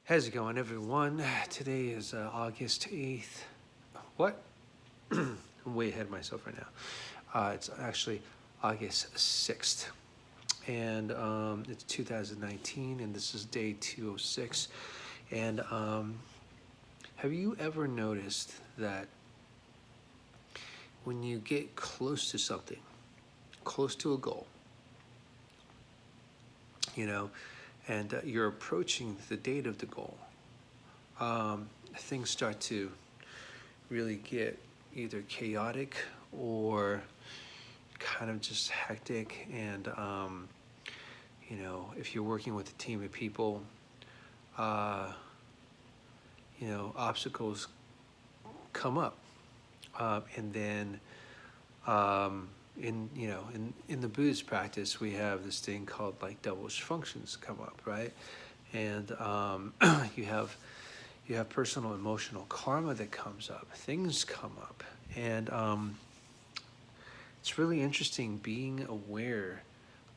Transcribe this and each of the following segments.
How's it going, everyone? Today is August 8th. What? I'm way ahead of myself right now. It's actually August 6th. And it's 2019, and this is day 206. And have you ever noticed that when you get close to something, close to a goal, and you're approaching the date of the goal, things start to really get either chaotic or kind of just hectic. And if you're working with a team of people, obstacles come up, and then in the Buddhist practice, we have this thing called like devilish functions come up, right? And you have personal emotional karma that comes up. Things come up, and it's really interesting being aware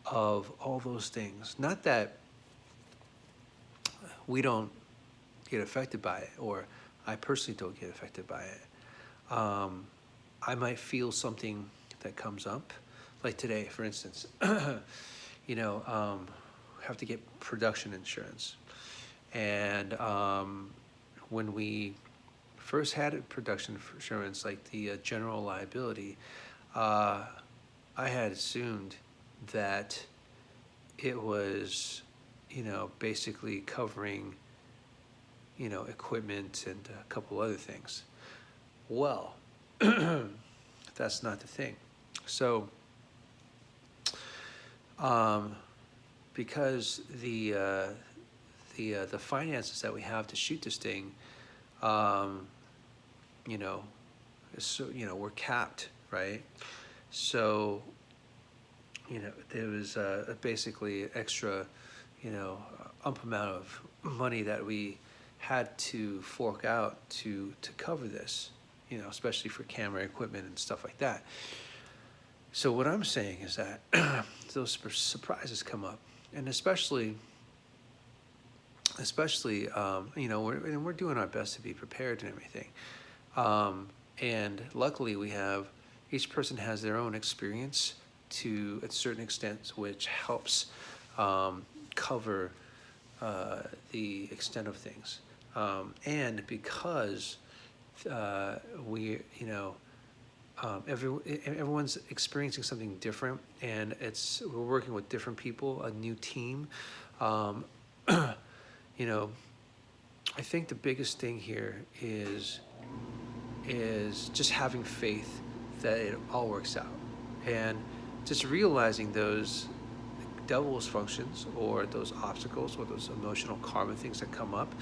of all those things. Not that we don't get affected by it, or I personally don't get affected by it. I might feel something that comes up, like today, for instance. Have to get production insurance, and when we first had production insurance, like the general liability, I had assumed that it was, basically covering, equipment and a couple other things. Well, that's not the thing. So, because the finances that we have to shoot this thing, we're capped, right? So, there was basically extra, amount of money that we had to fork out to cover this, especially for camera equipment and stuff like that. So what I'm saying is that those surprises come up, and especially, we're doing our best to be prepared and everything. And luckily, each person has their own experience to a certain extent, which helps cover the extent of things. And because everyone's experiencing something different, and we're working with different people, a new team. I think the biggest thing here is just having faith that it all works out, and just realizing those devil's functions, or those obstacles, or those emotional karma things that come up,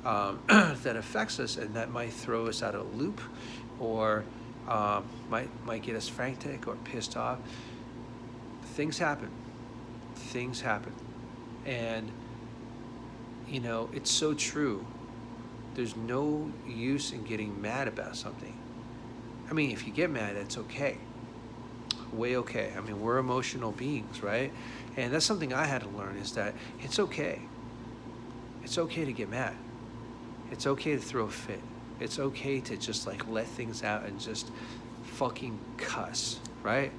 that affects us, and that might throw us out of a loop, or might get us frantic or pissed off. Things happen, and it's so true. There's no use in getting mad about something. I mean, if you get mad, that's okay. Way okay. I mean, we're emotional beings, right? And that's something I had to learn, is that it's okay. It's okay to get mad. It's okay to throw a fit. It's okay to just like let things out and just fucking cuss, right?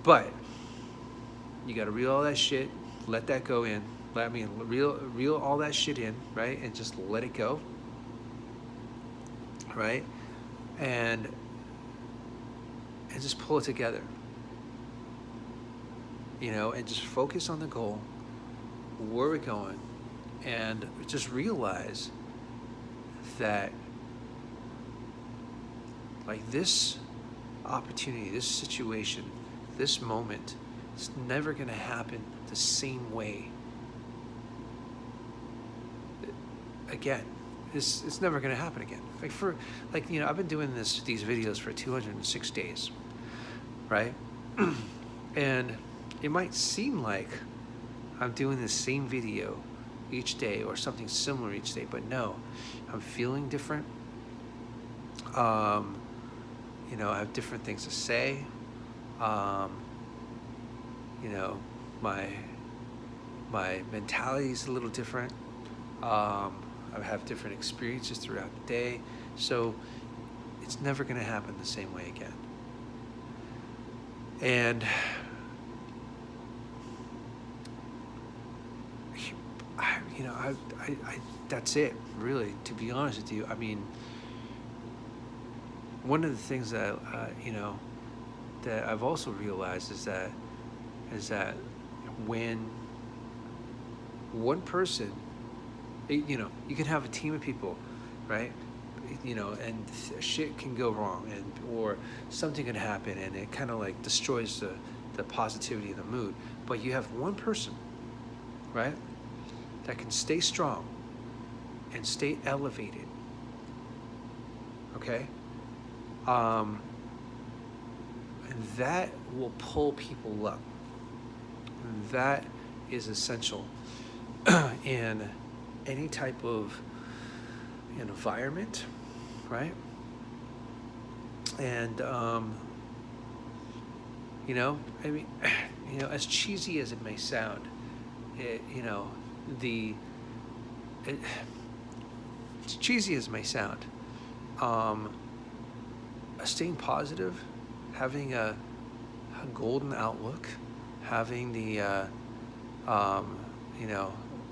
But you gotta reel all that shit, let that go in. Reel all that shit in, right? And just let it go, right? And just pull it together, and just focus on the goal, where we're going, and just realize that, like, this opportunity, this situation, this moment, it's never going to happen the same way again. It's never going to happen again. I've been doing these videos for 206 days, right? And it might seem like I'm doing the same video each day, or something similar each day, but no, I'm feeling different. I have different things to say. My mentality is a little different. I have different experiences throughout the day. So it's never going to happen the same way again. And I that's it, really, to be honest with you. I mean, one of the things that, that I've also realized is that when one person, you can have a team of people, right? And shit can go wrong, or something can happen, and it kind of like destroys the positivity of the mood. But you have one person, right, that can stay strong and stay elevated. Okay, and that will pull people up. That is essential in any type of environment, right? And I mean, as cheesy as it may sound, it, you know, the it, as cheesy as it may sound, um, staying positive, having a golden outlook, having the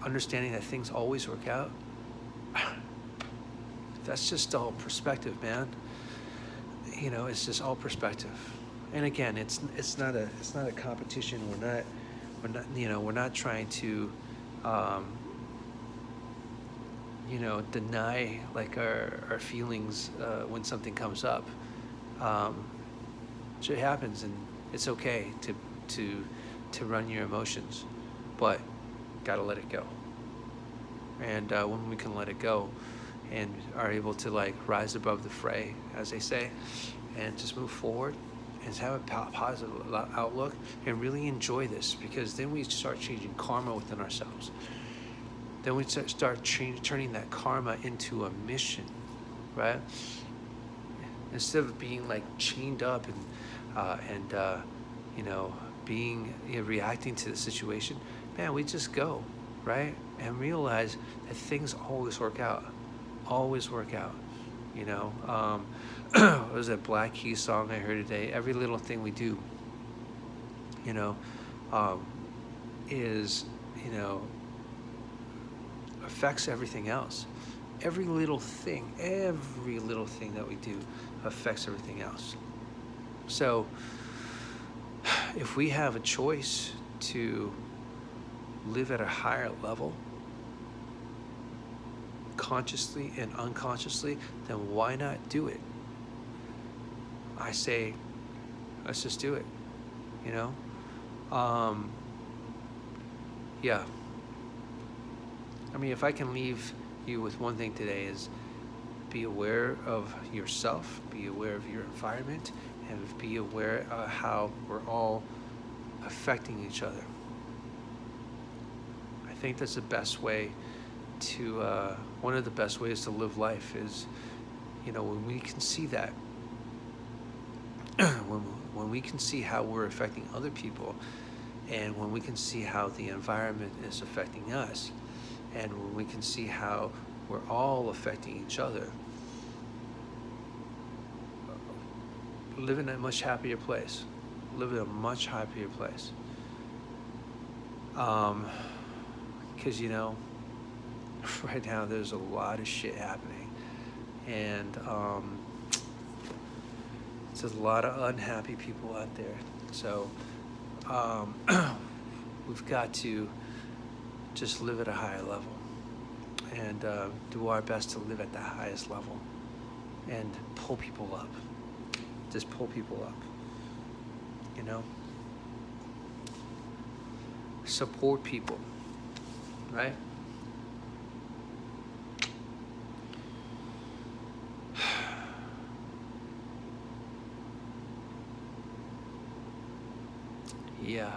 understanding that things always work out. That's just all perspective, man. It's just all perspective. And again, it's not a competition. We're not trying to deny like our feelings when something comes up. Shit happens, and it's okay to run your emotions, but gotta let it go. And when we can let it go and are able to like rise above the fray, as they say, and just move forward and have a positive outlook and really enjoy this, because then we start changing karma within ourselves. Then we start turning that karma into a mission, right? Instead of being like chained up and being reacting to the situation, man, we just go, right? And realize that things always work out. Always work out. What was that Black Keys song I heard today? Every little thing we do, is, affects everything else. Every little thing that we do affects everything else. So if we have a choice to live at a higher level, consciously and unconsciously, then why not do it? I say, let's just do it. Yeah. I mean, if I can leave you with one thing today, is be aware of yourself, be aware of your environment, and be aware of how we're all affecting each other. I think that's the best way to, one of the best ways to live life is, when we can see that, when we can see how we're affecting other people, and when we can see how the environment is affecting us, and when we can see how we're all affecting each other, live in a much happier place. Live in a much happier place. Because, right now there's a lot of shit happening. And there's a lot of unhappy people out there. So we've got to just live at a higher level and do our best to live at the highest level and pull people up. Just pull people up. Support people, right? Yeah.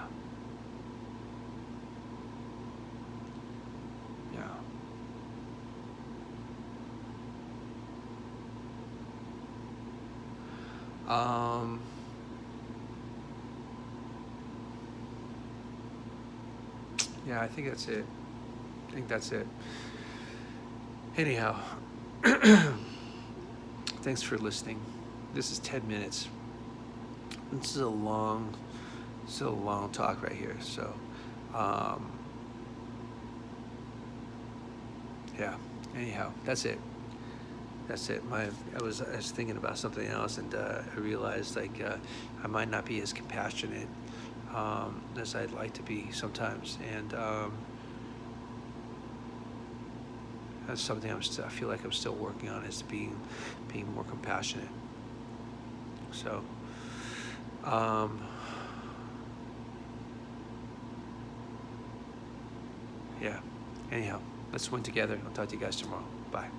Yeah. Yeah, I think that's it. Anyhow, thanks for listening. This is 10 minutes. This is a long talk right here. So, um, yeah. Anyhow, that's it. That's it. I was thinking about something else, and I realized like I might not be as compassionate as I'd like to be sometimes, and that's something I feel like I'm still working on, is being more compassionate. So, yeah. Anyhow, let's win together. I'll talk to you guys tomorrow. Bye.